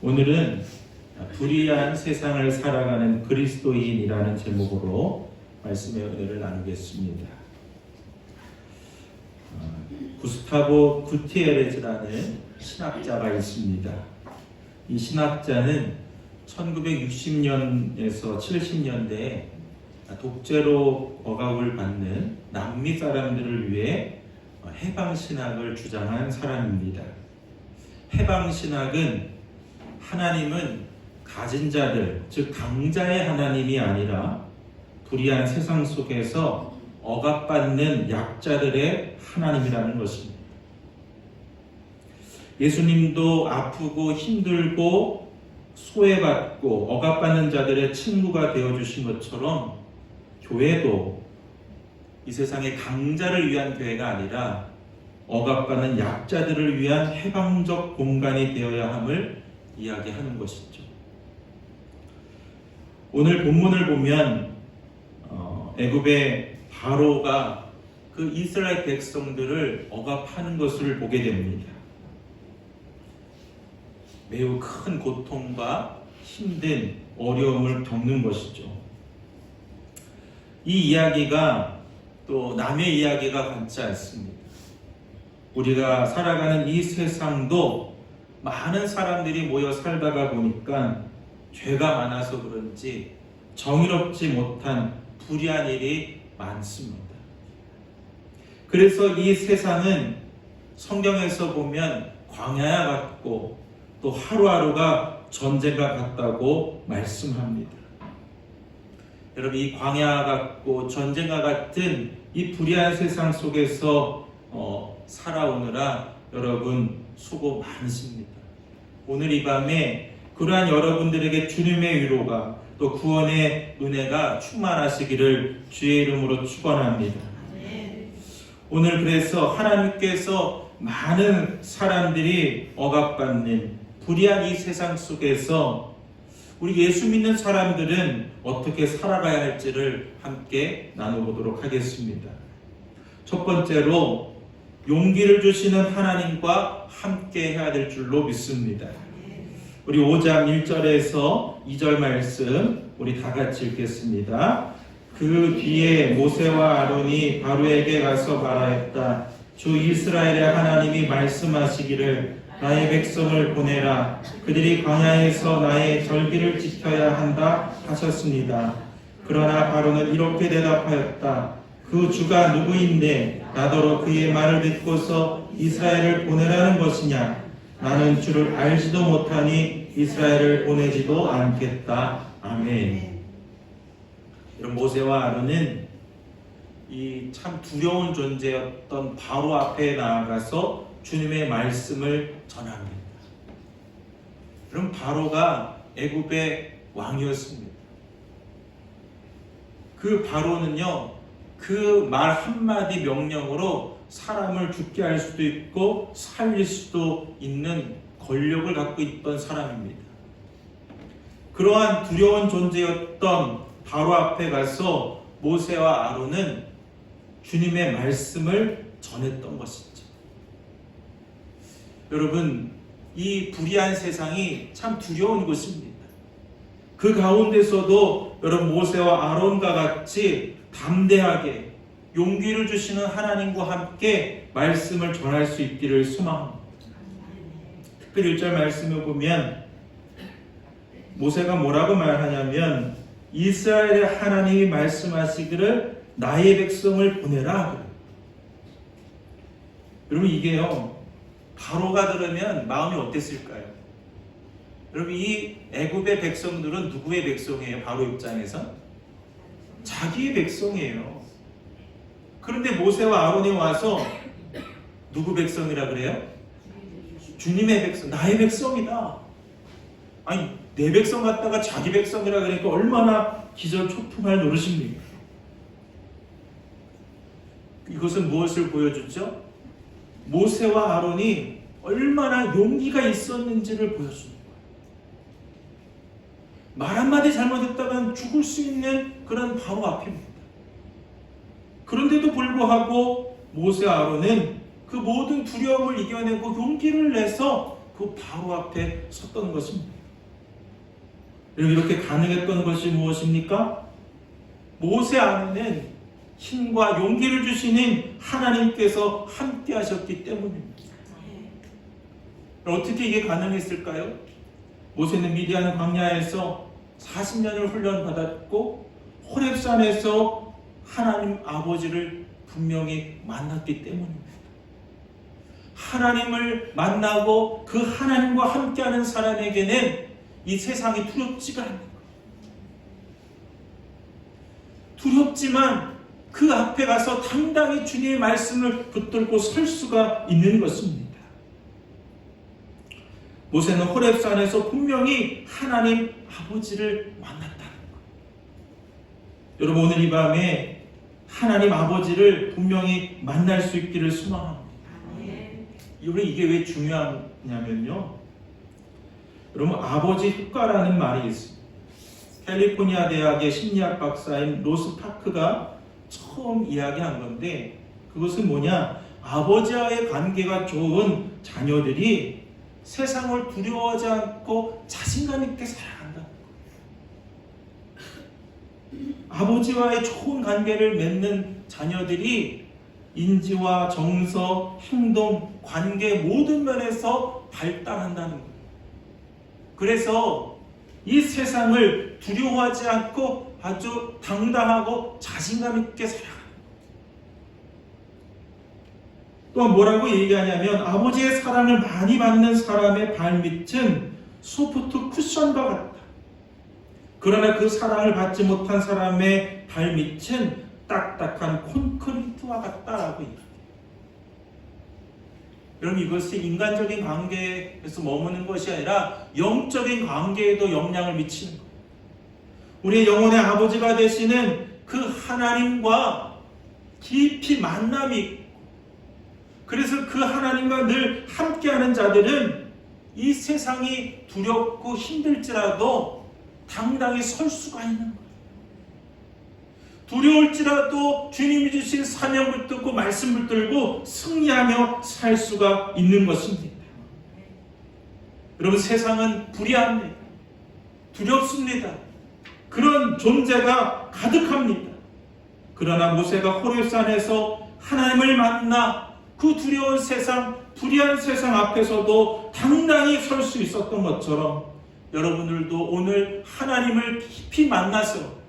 오늘은 불의한 세상을 살아가는 그리스도인이라는 제목으로 말씀의 은혜를 나누겠습니다. 구스타보 구티에레즈라는 신학자가 있습니다. 이 신학자는 1960년에서 70년대에 독재로 억압을 받는 남미 사람들을 위해 해방신학을 주장한 사람입니다. 해방신학은 하나님은 가진 자들, 즉 강자의 하나님이 아니라 불의한 세상 속에서 억압받는 약자들의 하나님이라는 것입니다. 예수님도 아프고 힘들고 소외받고 억압받는 자들의 친구가 되어주신 것처럼 교회도 이 세상의 강자를 위한 교회가 아니라 억압받는 약자들을 위한 해방적 공간이 되어야 함을 이야기하는 것이죠. 오늘 본문을 보면 애굽의 바로가 그 이스라엘 백성들을 억압하는 것을 보게 됩니다. 매우 큰 고통과 힘든 어려움을 겪는 것이죠. 이 이야기가 또 남의 이야기가 같지 않습니다. 우리가 살아가는 이 세상도 많은 사람들이 모여 살다가 보니까 죄가 많아서 그런지 정의롭지 못한 불의한 일이 많습니다. 그래서 이 세상은 성경에서 보면 광야와 같고 또 하루하루가 전쟁과 같다고 말씀합니다. 여러분, 이 광야와 같고 전쟁과 같은 이 불의한 세상 속에서 살아오느라 여러분 수고 많습니다. 오늘 이 밤에 그러한 여러분들에게 주님의 위로가 또 구원의 은혜가 충만하시기를 주의 이름으로 축원합니다. 오늘 그래서 하나님께서 많은 사람들이 억압받는 불의한 이 세상 속에서 우리 예수 믿는 사람들은 어떻게 살아가야 할지를 함께 나눠보도록 하겠습니다. 첫 번째로 용기를 주시는 하나님과 함께 해야 될 줄로 믿습니다. 우리 5장 1절에서 2절 말씀 우리 다 같이 읽겠습니다. 그 뒤에 모세와 아론이 바로에게 가서 말하였다. 주 이스라엘의 하나님이 말씀하시기를 나의 백성을 보내라. 그들이 광야에서 나의 절기를 지켜야 한다 하셨습니다. 그러나 바로는 이렇게 대답하였다. 그 주가 누구인데 나더러 그의 말을 듣고서 이스라엘을 보내라는 것이냐? 나는 주를 알지도 못하니 이스라엘을 보내지도 않겠다. 아멘. 이런 모세와 아론은 이 참 두려운 존재였던 바로 앞에 나아가서 주님의 말씀을 전합니다. 그럼 바로가 애굽의 왕이었습니다. 그 바로는요, 그 말 한마디 명령으로 사람을 죽게 할 수도 있고 살릴 수도 있는 권력을 갖고 있던 사람입니다. 그러한 두려운 존재였던 바로 앞에 가서 모세와 아론은 주님의 말씀을 전했던 것이죠. 여러분, 이 불의한 세상이 참 두려운 것입니다. 그 가운데서도 여러분 모세와 아론과 같이 담대하게 용기를 주시는 하나님과 함께 말씀을 전할 수 있기를 소망합니다. 특별히 1절 말씀을 보면 모세가 뭐라고 말하냐면 이스라엘의 하나님이 말씀하시기를 나의 백성을 보내라. 여러분, 이게요, 바로가 들으면 마음이 어땠을까요? 여러분, 이 애굽의 백성들은 누구의 백성이에요? 바로 입장에서 자기의 백성이에요. 그런데 모세와 아론이 와서 누구 백성이라 그래요? 주님의 백성, 나의 백성이다. 아니, 내 백성 갖다가 자기 백성이라 그러니까 얼마나 기절초풍할 노릇입니까? 이것은 무엇을 보여주죠? 모세와 아론이 얼마나 용기가 있었는지를 보여줍니다. 말 한마디 잘못했다면 죽을 수 있는 그런 바로 앞입니다. 그런데도 불구하고 모세와 아론은 그 모든 두려움을 이겨내고 용기를 내서 그 바로 앞에 섰던 것입니다. 이렇게 가능했던 것이 무엇입니까? 모세 안에는 힘과 용기를 주시는 하나님께서 함께 하셨기 때문입니다. 어떻게 이게 가능했을까요? 모세는 미디안 광야에서 40년을 훈련받았고 호렙산에서 하나님 아버지를 분명히 만났기 때문입니다. 하나님을 만나고 그 하나님과 함께하는 사람에게는 이 세상이 두렵지가 않는 거예요. 두렵지만 그 앞에 가서 당당히 주님의 말씀을 붙들고 설 수가 있는 것입니다. 모세는 호렙산에서 분명히 하나님 아버지를 만났다는 거예요. 여러분, 오늘 이 밤에 하나님 아버지를 분명히 만날 수 있기를 소망합니다. 우리 이게 왜 중요하냐면요, 여러분, 아버지 효과라는 말이 있습니다. 캘리포니아 대학의 심리학 박사인 로스 파크가 처음 이야기한 건데, 그것은 뭐냐, 아버지와의 관계가 좋은 자녀들이 세상을 두려워하지 않고 자신감 있게 살아간다. 아버지와의 좋은 관계를 맺는 자녀들이 인지와 정서, 행동, 관계 모든 면에서 발달한다는 거예요. 그래서 이 세상을 두려워하지 않고 아주 당당하고 자신감 있게 살아가는 거예요. 또 뭐라고 얘기하냐면, 아버지의 사랑을 많이 받는 사람의 발밑은 소프트 쿠션과 같다. 그러나 그 사랑을 받지 못한 사람의 발밑은 딱딱한 콘크리트와 같다라고 얘기해요. 여러분, 이것이 인간적인 관계에서 머무는 것이 아니라 영적인 관계에도 영향을 미치는 거예요. 우리의 영혼의 아버지가 되시는 그 하나님과 깊이 만남이 있고, 그래서 그 하나님과 늘 함께하는 자들은 이 세상이 두렵고 힘들지라도 당당히 설 수가 있는 거예요. 두려울지라도 주님이 주신 사명 붙들고 말씀 붙들고 승리하며 살 수가 있는 것입니다. 여러분, 세상은 불의합니다. 두렵습니다. 그런 존재가 가득합니다. 그러나 모세가 호렙산에서 하나님을 만나 그 두려운 세상, 불의한 세상 앞에서도 당당히 설 수 있었던 것처럼, 여러분들도 오늘 하나님을 깊이 만나서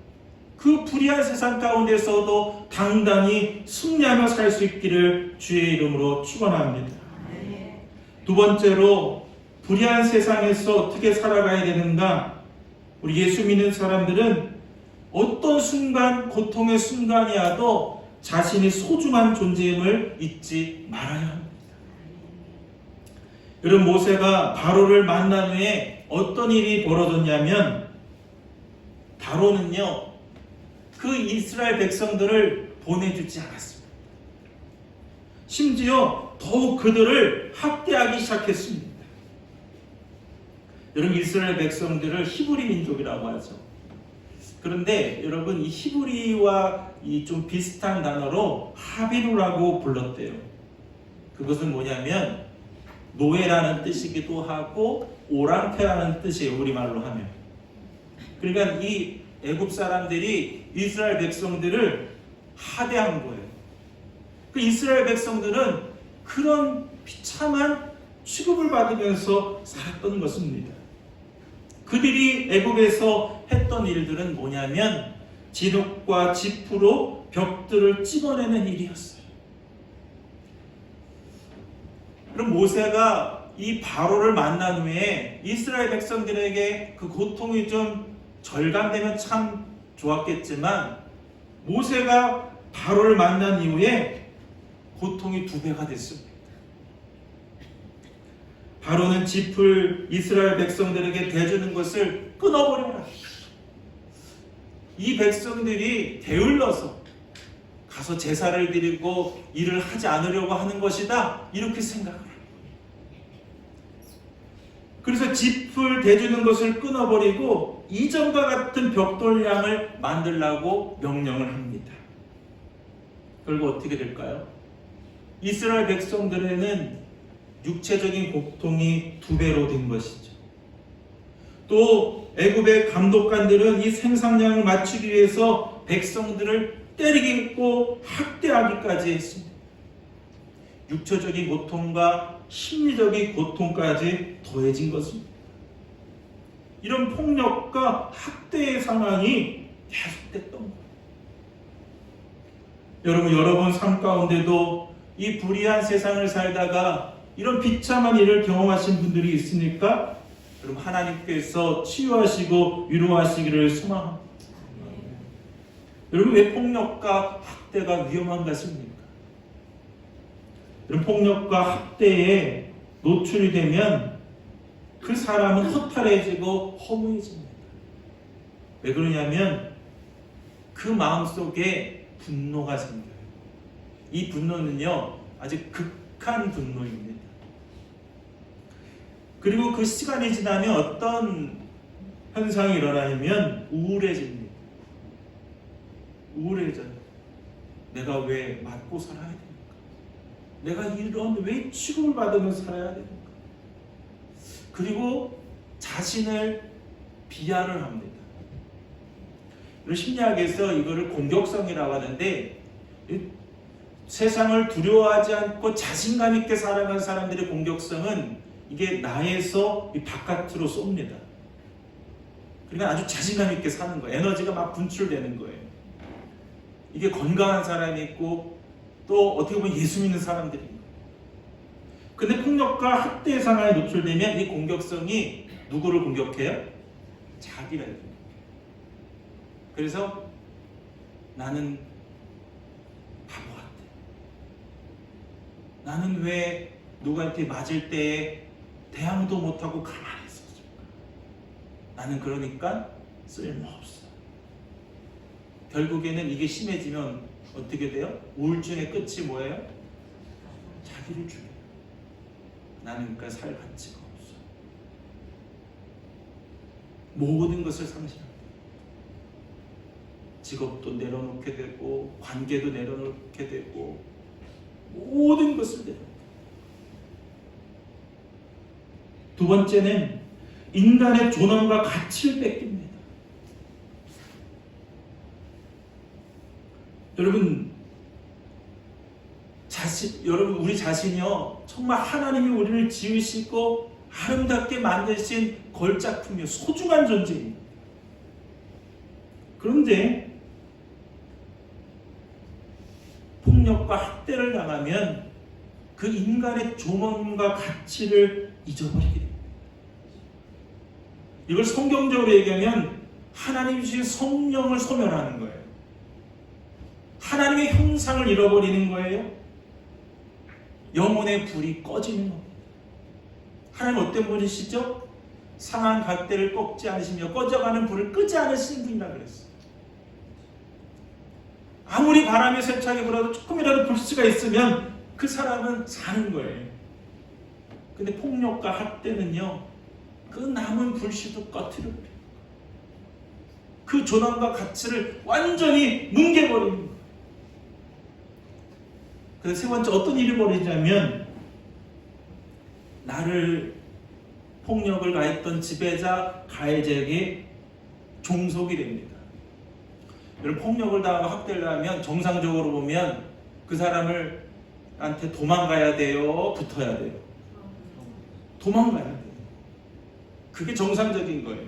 그 불의한 세상 가운데서도 당당히 승리하며 살 수 있기를 주의 이름으로 축원합니다. 두 번째로, 불의한 세상에서 어떻게 살아가야 되는가? 우리 예수 믿는 사람들은 어떤 순간, 고통의 순간이라도 자신이 소중한 존재임을 잊지 말아야 합니다. 여러분, 모세가 바로를 만난 후에 어떤 일이 벌어졌냐면, 바로는요, 그 이스라엘 백성들을 보내주지 않았습니다. 심지어 더욱 그들을 학대하기 시작했습니다. 여러분, 이스라엘 백성들을 히브리 민족이라고 하죠. 그런데 여러분, 이 히브리와 이 좀 비슷한 단어로 하비루라고 불렀대요. 그것은 뭐냐면 노예라는 뜻이기도 하고 오랑캐라는 뜻이에요, 우리말로 하면. 그러니까 이 애굽 사람들이 이스라엘 백성들을 하대한 거예요. 그 이스라엘 백성들은 그런 비참한 취급을 받으면서 살았던 것입니다. 그들이 애굽에서 했던 일들은 뭐냐면 진흙과 지프로 벽들을 찍어내는 일이었어요. 그럼 모세가 이 바로를 만난 후에 이스라엘 백성들에게 그 고통이 좀 절감되면 참 좋았겠지만, 모세가 바로를 만난 이후에 고통이 2배가 됐습니다. 바로는 짚을 이스라엘 백성들에게 대주는 것을 끊어버려라. 이 백성들이 게을러서 가서 제사를 드리고 일을 하지 않으려고 하는 것이다, 이렇게 생각을 합니다. 그래서 짚을 대주는 것을 끊어버리고 이전과 같은 벽돌량을 만들라고 명령을 합니다. 결국 어떻게 될까요? 이스라엘 백성들에는 육체적인 고통이 2배로 된 것이죠. 또 애굽의 감독관들은 이 생산량을 맞추기 위해서 백성들을 때리고 학대하기까지 했습니다. 육체적인 고통과 심리적인 고통까지 더해진 것입니다. 이런 폭력과 학대의 상황이 계속됐던 거예요. 여러분 삶 가운데도 이 불의한 세상을 살다가 이런 비참한 일을 경험하신 분들이 있으니까 여러분 하나님께서 치유하시고 위로하시기를 소망합니다. 여러분 왜 폭력과 학대가 위험한 것입니까? 이런 폭력과 학대에 노출이 되면 그 사람은 허탈해지고 허무해집니다. 왜 그러냐면 그 마음속에 분노가 생겨요. 이 분노는요 아주 극한 분노입니다. 그리고 그 시간이 지나면 어떤 현상이 일어나냐면 우울해집니다. 우울해져요. 내가 왜 맞고 살아야 됩니까? 내가 이런 왜 취급을 받으면서 살아야 됩니까? 그리고 자신을 비하를 합니다. 심리학에서 이거를 공격성이라고 하는데 세상을 두려워하지 않고 자신감 있게 살아가는 사람들의 공격성은 이게 나에서 바깥으로 쏩니다. 그러니까 아주 자신감 있게 사는 거예요. 에너지가 막 분출되는 거예요. 이게 건강한 사람이 있고 또 어떻게 보면 예수 믿는 사람들이 있고. 근데 폭력과 학대 상황에 노출되면 이 공격성이 누구를 공격해요? 자기를. 그래서 나는 바보 같아. 나는 왜 누구한테 맞을 때에 대항도 못하고 가만히 있었을까? 나는 그러니까 쓸모없어. 결국에는 이게 심해지면 어떻게 돼요? 우울증의 끝이 뭐예요? 자기를 죽여요. 나는 그러니까 살 가치가 없어. 모든 것을 상실합니다. 직업도 내려놓게 되고 관계도 내려놓게 되고 모든 것을 내려놓게. 두 번째는 인간의 존엄과 가치를 뺏깁니다. 여러분 우리 자신이요 정말 하나님이 우리를 지으시고 아름답게 만드신 걸작품이요 소중한 존재입니다. 그런데 폭력과 학대를 당하면 그 인간의 존엄과 가치를 잊어버리게 됩니다. 이걸 성경적으로 얘기하면 하나님 주신 성령을 소멸하는 거예요. 하나님의 형상을 잃어버리는 거예요. 영혼의 불이 꺼지는 겁니다. 하나님 어떤 분이시죠? 상한 갈대를 꺾지 않으시며 꺼져가는 불을 끄지 않으시는 분이라 그랬어요. 아무리 바람이 세차게 불어도 조금이라도 불씨가 있으면 그 사람은 사는 거예요. 근데 폭력과 학대는요 그 남은 불씨도 꺼트려버려요. 그 존엄과 가치를 완전히 뭉개버리는 거예요. 그래서 세 번째 어떤 일이 벌어지냐면 나를 폭력을 가했던 지배자 가해자에게 종속이 됩니다. 여러분 폭력을 당하고 학대를 당하면 정상적으로 보면 그 사람한테 도망가야 돼요? 붙어야 돼요? 도망가야 돼요. 그게 정상적인 거예요.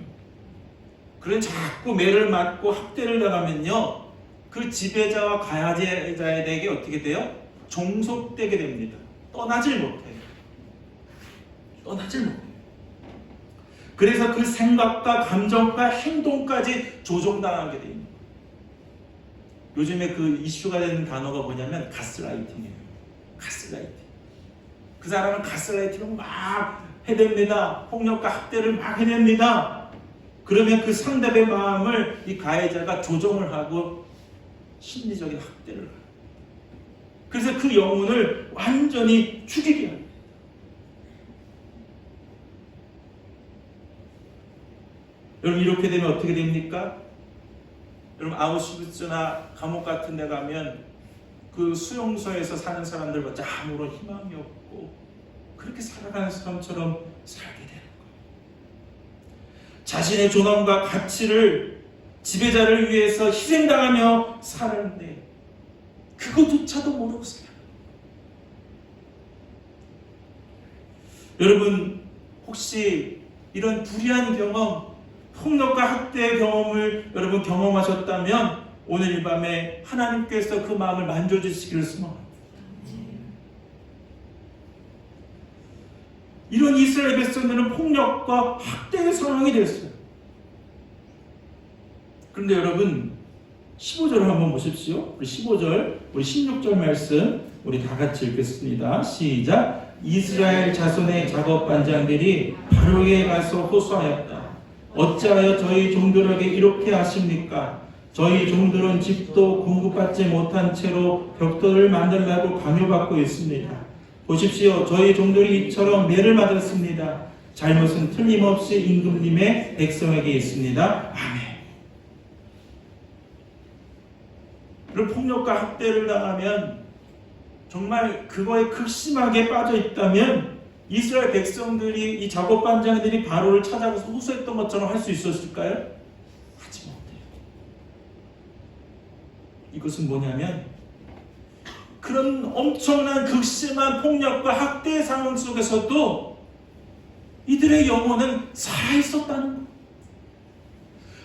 그런 자꾸 매를 맞고 학대를 당하면요 그 지배자와 가해자에게 어떻게 돼요? 종속되게 됩니다. 떠나질 못해요. 떠나질 못해요. 그래서 그 생각과 감정과 행동까지 조종당하게 됩니다. 요즘에 그 이슈가 되는 단어가 뭐냐면 가스라이팅이에요. 가스라이팅. 그 사람은 가스라이팅을 막 해댑니다. 폭력과 학대를 막 해냅니다. 그러면 그 상대의 마음을 이 가해자가 조종을 하고 심리적인 학대를 해요. 그래서 그 영혼을 완전히 죽이게 합니다. 여러분 이렇게 되면 어떻게 됩니까? 여러분 아우슈비츠나 감옥 같은 데 가면 그 수용소에서 사는 사람들보다 아무런 희망이 없고 그렇게 살아가는 사람처럼 살게 되는 거예요. 자신의 존엄과 가치를 지배자를 위해서 희생당하며 사는데 그것조차도 모르고 살아요. 여러분 혹시 이런 불의한 경험, 폭력과 학대의 경험을 여러분 경험하셨다면 오늘 이 밤에 하나님께서 그 마음을 만져주시기를 소망합니다. 이런 이스라엘 백성들은 폭력과 학대의 상황이 됐어요. 그런데 여러분 15절을 한번 보십시오. 우리 15절, 우리 16절 말씀 우리 다 같이 읽겠습니다. 시작. 이스라엘 자손의 작업반장들이 바로에게 가서 호소하였다. 어찌하여 저희 종들에게 이렇게 하십니까? 저희 종들은 집도 공급받지 못한 채로 벽돌을 만들라고 강요받고 있습니다. 보십시오. 저희 종들이 이처럼 매를 맞았습니다. 잘못은 틀림없이 임금님의 백성에게 있습니다. 아멘. 그런 폭력과 학대를 당하면 정말 그거에 극심하게 빠져 있다면 이스라엘 백성들이 이 작업반장들이 바로를 찾아가서 호소했던 것처럼 할 수 있었을까요? 하지 못해요. 이것은 뭐냐면 그런 엄청난 극심한 폭력과 학대의 상황 속에서도 이들의 영혼은 살아있었다는 것.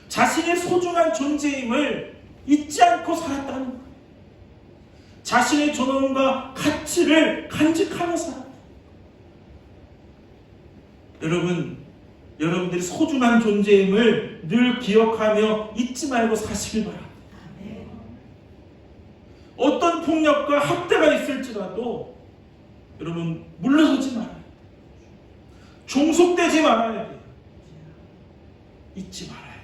자신의 소중한 존재임을 잊지 않고 살았다는 것. 자신의 존엄과 가치를 간직하며 살았다. 여러분들이 소중한 존재임을 늘 기억하며 잊지 말고 사시길 바랍니다. 어떤 폭력과 학대가 있을지라도 여러분 물러서지 말아요. 종속되지 말아야 돼요. 잊지 말아야 돼요.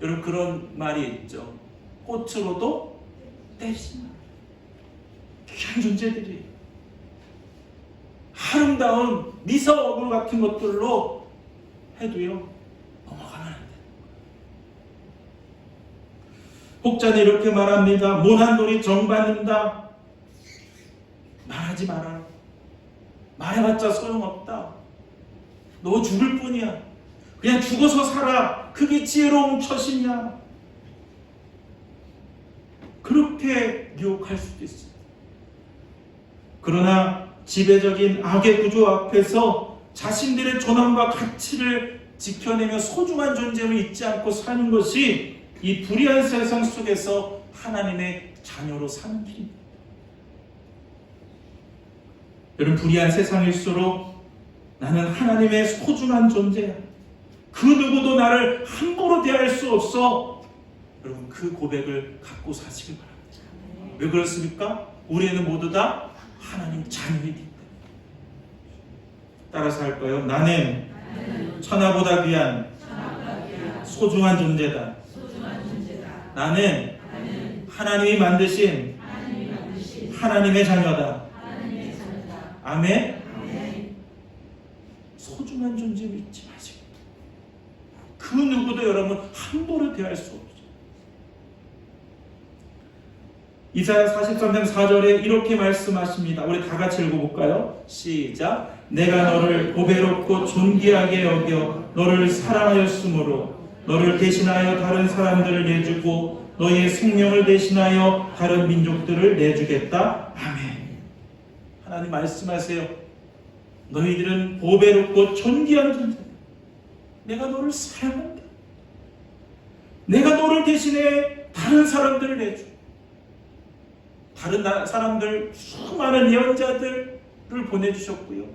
여러분 그런 말이 있죠. 꽃으로도 때리지 말아요. 귀한 존재들이 아름다운 미소 얼굴 같은 것들로 해도요 넘어가면 안 돼요. 혹자는 이렇게 말합니다. 못한 돌이 정받는다. 말하지 마라. 말해봤자 소용없다. 너 죽을 뿐이야. 그냥 죽어서 살아. 그게 지혜로운 처신이야. 그렇게 유혹할 수도 있어요. 그러나 지배적인 악의 구조 앞에서 자신들의 존엄과 가치를 지켜내며 소중한 존재를 잊지 않고 사는 것이 이 불의한 세상 속에서 하나님의 자녀로 사는 길입니다. 여러분 불의한 세상일수록 나는 하나님의 소중한 존재야. 그 누구도 나를 함부로 대할 수 없어. 여러분 그 고백을 갖고 사시길 바랍니다. 왜 그렇습니까? 우리는 모두 다 하나님 자녀이기 때문에. 따라서 할까요? 나는 천하보다 귀한 소중한 존재다. 나는 하나님이 만드신 하나님의 자녀다. 아멘. 소중한 존재를 잊지 마시고 그 누구도 여러분 함부로 대할 수 없죠. 이사야 43장 4절에 이렇게 말씀하십니다. 우리 다 같이 읽어볼까요? 시작. 내가 너를 보배롭고 존귀하게 여겨 너를 사랑하였으므로 너를 대신하여 다른 사람들을 내주고 너의 생명을 대신하여 다른 민족들을 내주겠다. 아멘. 하나님 말씀하세요. 너희들은 보배롭고 존귀한 존재다. 내가 너를 사랑한다. 내가 너를 대신해 다른 사람들을 내줘. 다른 사람들 수많은 예언자들을 보내주셨고요.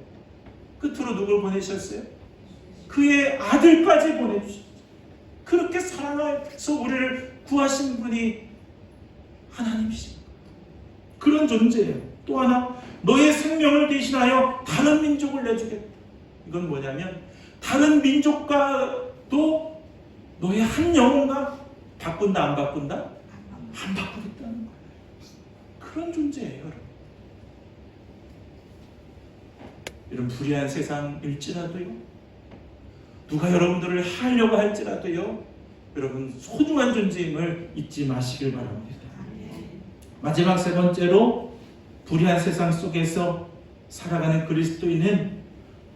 끝으로 누굴 보내셨어요? 그의 아들까지 보내주셨어요. 그렇게 사랑해서 우리를 구하신 분이 하나님이십니다. 그런 존재예요. 또 하나 너의 생명을 대신하여 다른 민족을 내주겠다. 이건 뭐냐면 다른 민족과도 너의 한 영혼과 바꾼다 안 바꾼다? 안 바꾸겠다는 거예요. 그런 존재예요. 이런 불의한 세상일지라도요, 누가 여러분들을 하려고 할지라도요, 여러분 소중한 존재임을 잊지 마시길 바랍니다. 마지막 세 번째로 불의한 세상 속에서 살아가는 그리스도인은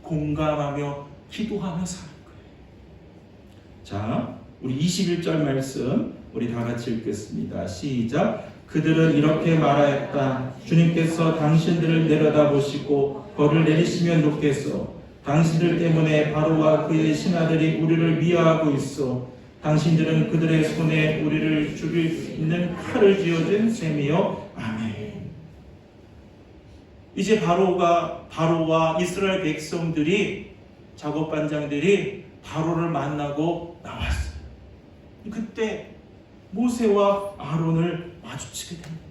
공감하며 기도하며 사는 거예요. 자, 우리 21절 말씀 우리 다 같이 읽겠습니다. 시작. 그들은 이렇게 말하였다. 주님께서 당신들을 내려다보시고 벌을 내리시면 좋겠소. 당신들 때문에 바로와 그의 신하들이 우리를 미워하고 있어. 당신들은 그들의 손에 우리를 죽일 수 있는 칼을 쥐어준 셈이요. 아멘. 이제 바로와 이스라엘 백성들이, 작업반장들이 바로를 만나고 나왔어요. 그때 모세와 아론을 마주치게 됩니다.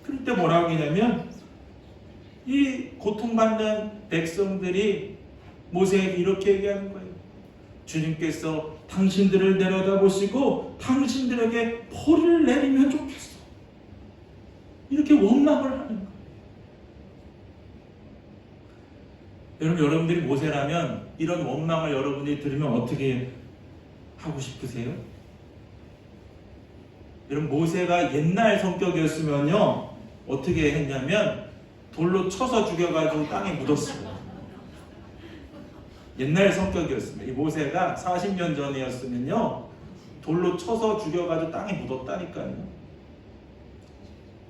그때 뭐라고 하냐면, 이 고통받는 백성들이 모세에게 이렇게 얘기하는 거예요. 주님께서 당신들을 내려다보시고 당신들에게 벌을 내리면 좋겠어. 이렇게 원망을 하는 거예요. 여러분들이 모세라면 이런 원망을 여러분이 들으면 어떻게 하고 싶으세요? 여러분, 모세가 옛날 성격이었으면요, 어떻게 했냐면 돌로 쳐서 죽여가지고 땅에 묻었어요. 옛날 성격이었습니다. 이 모세가 40년 전이었으면요, 돌로 쳐서 죽여가지고 땅에 묻었다니까요.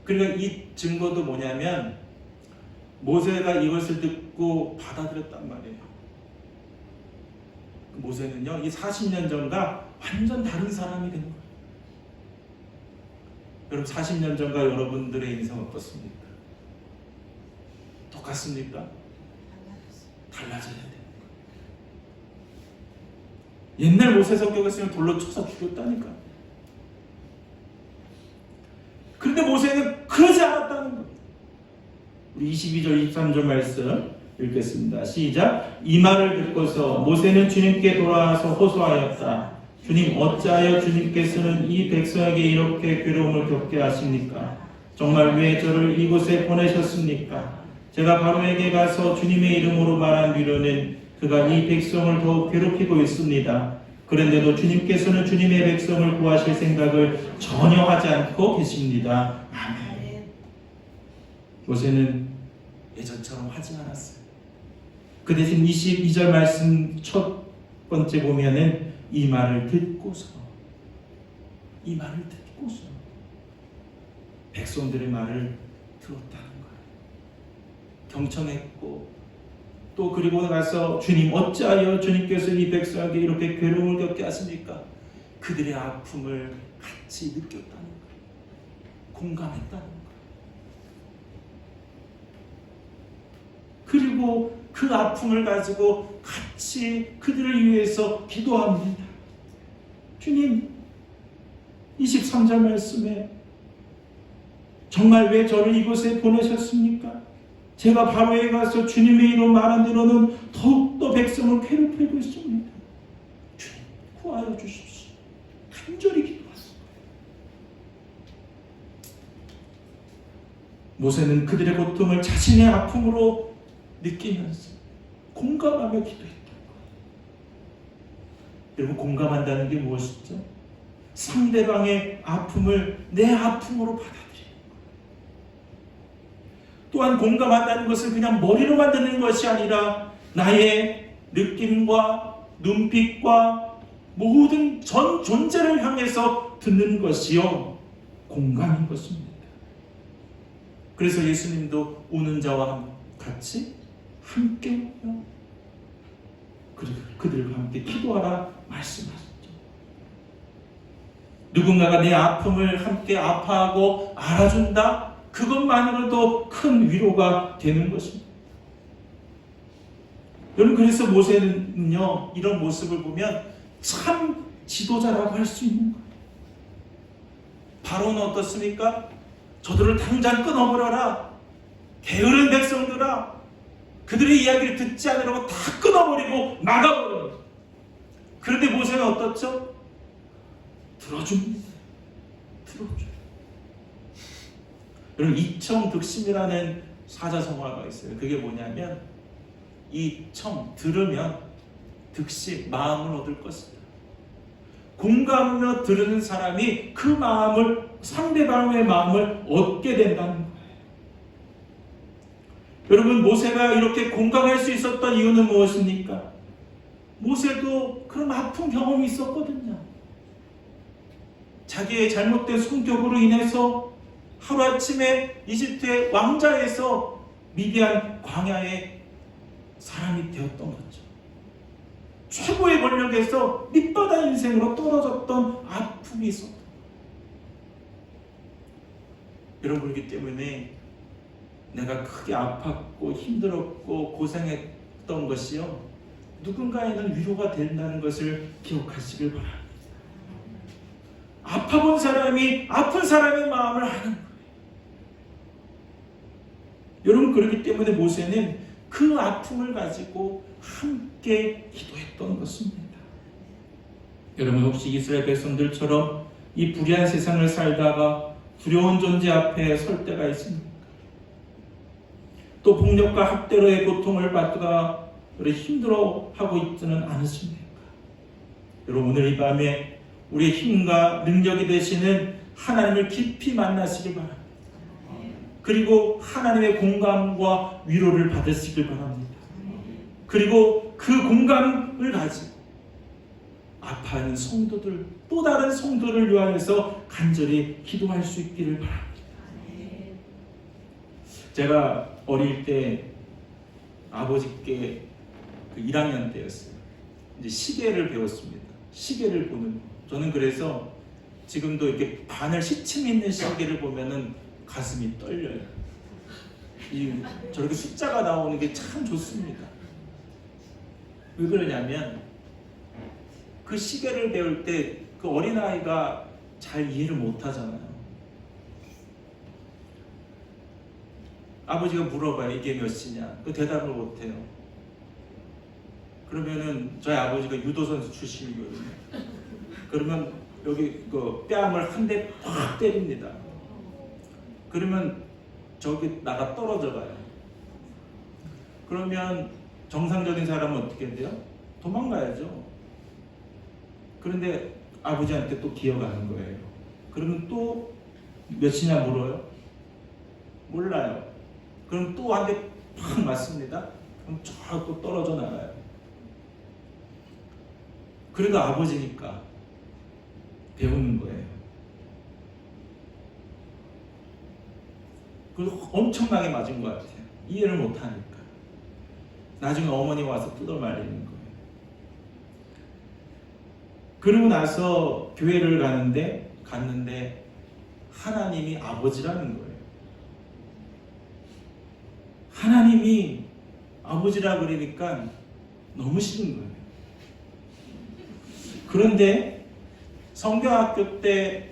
그러니까 이 증거도 뭐냐면 모세가 이것을 듣고 받아들였단 말이에요. 모세는요, 이 40년 전과 완전 다른 사람이 된 거예요. 여러분, 40년 전과 여러분들의 인생 어떻습니까? 똑같습니까? 달라져야 돼요. 옛날 모세 성격이었으면 돌로 쳐서 죽였다니까. 그런데 모세는 그러지 않았다는 거예요. 우리 22절 23절 말씀 읽겠습니다. 시작. 이 말을 듣고서 모세는 주님께 돌아와서 호소하였다. 주님, 어찌하여 주님께서는 이 백성에게 이렇게 괴로움을 겪게 하십니까? 정말 왜 저를 이곳에 보내셨습니까? 제가 바로에게 가서 주님의 이름으로 말한 뒤로는 그가 이 백성을 더욱 괴롭히고 있습니다. 그런데도 주님께서는 주님의 백성을 구하실 생각을 전혀 하지 않고 계십니다. 아멘. 모세는 예전처럼 하지 않았어요. 그 대신 22절 말씀 첫 번째 보면은 이 말을 듣고서 백성들의 말을 들었다는 거예요. 경청했고, 또 그리고 가서 주님, 어찌하여 주님께서 이 백성에게 이렇게 괴로움을 겪게 하십니까? 그들의 아픔을 같이 느꼈다는 거예요. 공감했다는 거예요. 그리고 그 아픔을 가지고 같이 그들을 위해서 기도합니다. 주님, 23절 말씀에 정말 왜 저를 이곳에 보내셨습니까? 제가 바로에 가서 주님의 이름 말한 대로는 더욱더 백성을 괴롭히고 있습니다. 주님, 구하여 주십시오. 간절히 기도했습니다. 모세는 그들의 고통을 자신의 아픔으로 느끼면서 공감하며 기도했던 거예요. 여러분, 공감한다는 게 무엇이죠? 상대방의 아픔을 내 아픔으로 받아들이는 거예요. 또한 공감한다는 것은 그냥 머리로만 듣는 것이 아니라 나의 느낌과 눈빛과 모든 전 존재를 향해서 듣는 것이요, 공감인 것입니다. 그래서 예수님도 우는 자와 같이 함께 그들과 함께 기도하라 말씀하셨죠. 누군가가 내 아픔을 함께 아파하고 알아준다? 그것만으로도 큰 위로가 되는 것입니다. 여러분, 그래서 모세는요, 이런 모습을 보면 참 지도자라고 할 수 있는 거예요. 바로는 어떻습니까? 저들을 당장 끊어버려라. 게으른 백성들아, 그들의 이야기를 듣지 않으려고 다 끊어버리고 막아버려요. 그런데 모세는 어떻죠? 들어줍니다. 들어줘요. 여러분, 이청득심이라는 사자성어가 있어요. 그게 뭐냐면 이 청, 들으면 득심, 마음을 얻을 것이다. 공감하며 들으는 사람이 그 마음을, 상대방의 마음을 얻게 된다는 거예요. 여러분, 모세가 이렇게 공감할 수 있었던 이유는 무엇입니까? 모세도 그런 아픈 경험이 있었거든요. 자기의 잘못된 성격으로 인해서 하루아침에 이집트의 왕자에서 미디안 광야의 사람이 되었던 거죠. 최고의 권력에서 밑바닥 인생으로 떨어졌던 아픔이 있었던 거예요. 여러분, 그렇기 때문에 내가 크게 아팠고 힘들었고 고생했던 것이요, 누군가에는 위로가 된다는 것을 기억하시길 바랍니다. 아파본 사람이 아픈 사람의 마음을 아는 거예요. 여러분, 그렇기 때문에 모세는 그 아픔을 가지고 함께 기도했던 것입니다. 여러분, 혹시 이스라엘 백성들처럼 이 불의한 세상을 살다가 두려운 존재 앞에 설 때가 있습니까? 또 폭력과 학대로의 고통을 받다가 힘들어하고 있지는 않으십니까? 여러분, 오늘 이 밤에 우리의 힘과 능력이 되시는 하나님을 깊이 만나시길 바랍니다. 그리고 하나님의 공감과 위로를 받으시길 바랍니다. 그리고 그 공감을 가지고 아파하는 성도들, 또 다른 성도를 위하여서 간절히 기도할 수 있기를 바랍니다. 제가 어릴 때 아버지께 1학년 때였어요. 이제 시계를 배웠습니다. 시계를 보는 거. 저는 그래서 지금도 이렇게 바늘 시침 있는 시계를 보면은 가슴이 떨려요. 저렇게 숫자가 나오는 게 참 좋습니다. 왜 그러냐면 그 시계를 배울 때 그 어린아이가 잘 이해를 못 하잖아요. 아버지가 물어봐요. 이게 몇 시냐? 그 대답을 못 해요. 그러면은 저희 아버지가 유도선수 출신이거든요. 그러면 여기 그 뺨을 한 대 팍 때립니다. 그러면 저기 나가 떨어져 가요. 그러면 정상적인 사람은 어떻게 돼요? 도망가야죠. 그런데 아버지한테 또 기어가는 거예요. 그러면 또 몇 시냐 물어요? 몰라요. 그럼 또 한 대 팍 맞습니다. 그럼 저 또 떨어져 나가요. 그래도 아버지니까 배우는 거예요. 그리고 엄청나게 맞은 것 같아요. 이해를 못하니까. 나중에 어머니가 와서 뜯어 말리는 거예요. 그러고 나서 교회를 갔는데 하나님이 아버지라는 거예요. 하나님이 아버지라 그러니까 너무 싫은 거예요. 그런데 성경학교 때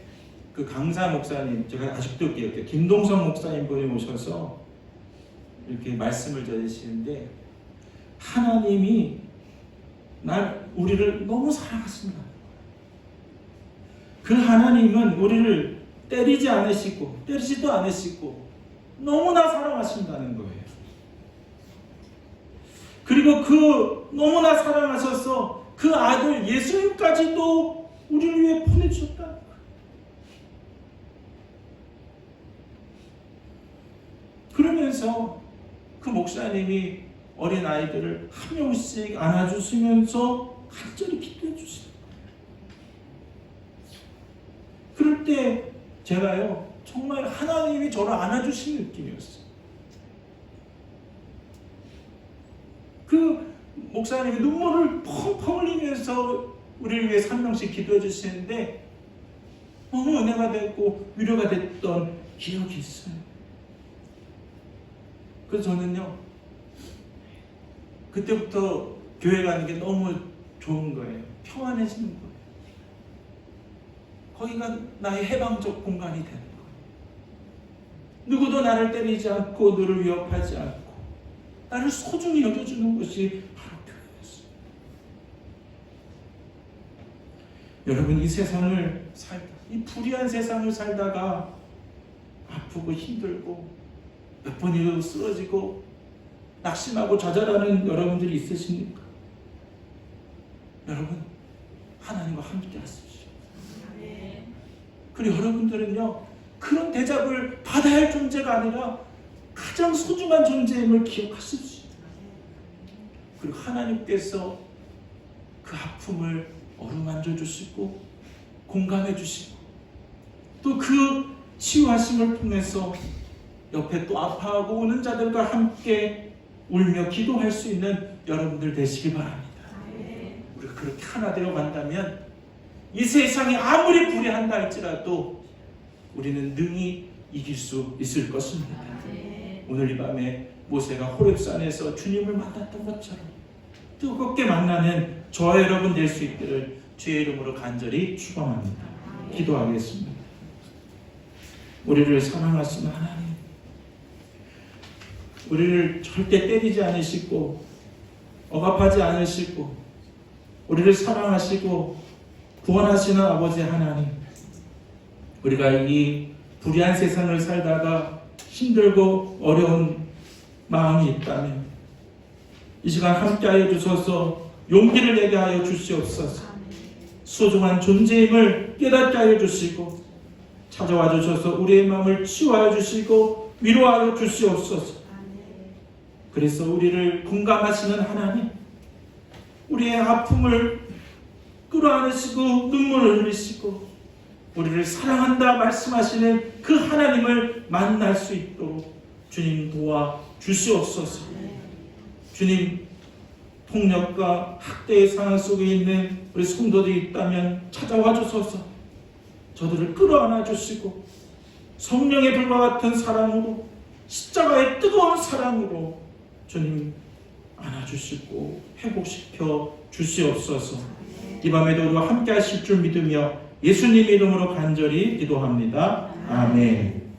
그 강사 목사님, 제가 아직도 기억해요. 김동성 목사님 분이 오셔서 이렇게 말씀을 전하시는데, 하나님이 우리를 너무 사랑하신다. 그 하나님은 우리를 때리지도 않으시고 너무나 사랑하신다는 거예요. 그리고 그 너무나 사랑하셔서 그 아들 예수님까지도 우리를 위해 보내주셨다는 거예요. 그러면서 그 목사님이 어린 아이들을 한 명씩 안아주시면서 간절히 기도해 주시는 거예요. 그럴 때 제가요, 정말 하나님이 저를 안아주시는 느낌이었어요. 그 목사님이 눈물을 펑펑 흘리면서 우리를 위해 한 명씩 기도해 주시는데 너무 은혜가 됐고 위로가 됐던 기억이 있어요. 그래서 저는요, 그때부터 교회 가는 게 너무 좋은 거예요. 평안해지는 거예요. 거기가 나의 해방적 공간이 되는 거예요. 누구도 나를 때리지 않고 너를 위협하지 않고 나를 소중히 여겨주는 것이 바로 교회였어요. 여러분, 이 세상을 이 불의한 세상을 살다가 아프고 힘들고 몇 번이라도 쓰러지고 낙심하고 좌절하는 여러분들이 있으십니까? 여러분, 하나님과 함께 하십시오. 그리고 여러분들은요, 그런 대접을 받아야 할 존재가 아니라 가장 소중한 존재임을 기억하십시오. 그리고 하나님께서 그 아픔을 어루만져 주시고 공감해 주시고 또 그 치유하심을 통해서 옆에 또 아파하고 우는 자들과 함께 울며 기도할 수 있는 여러분들 되시기 바랍니다. 우리가 그렇게 하나 되어 간다면 이 세상이 아무리 불의한다 할지라도 우리는 능히 이길 수 있을 것입니다. 오늘 이 밤에 모세가 호렙산에서 주님을 만났던 것처럼 뜨겁게 만나는 저와 여러분 될 수 있기를 주의 이름으로 간절히 축원합니다. 기도하겠습니다. 우리를 사랑하시는 하나님, 우리를 절대 때리지 않으시고 억압하지 않으시고 우리를 사랑하시고 구원하시는 아버지 하나님, 우리가 이 불의한 세상을 살다가 힘들고 어려운 마음이 있다면 이 시간 함께하여 주셔서 용기를 내게 하여 주시옵소서. 소중한 존재임을 깨닫게 하여 주시고 찾아와 주셔서 우리의 마음을 치유하여 주시고 위로하여 주시옵소서. 그래서 우리를 공감하시는 하나님, 우리의 아픔을 끌어안으시고 눈물을 흘리시고 우리를 사랑한다 말씀하시는 그 하나님을 만날 수 있도록 주님 도와 주시옵소서. 주님, 폭력과 학대의 상황 속에 있는 우리 성도들이 있다면 찾아와 주소서. 저들을 끌어안아 주시고 성령의 불과 같은 사랑으로, 십자가의 뜨거운 사랑으로 주님 안아주시고 회복시켜 주시옵소서. 이 밤에도 우리와 함께 하실 줄 믿으며 예수님 이름으로 간절히 기도합니다. 아멘.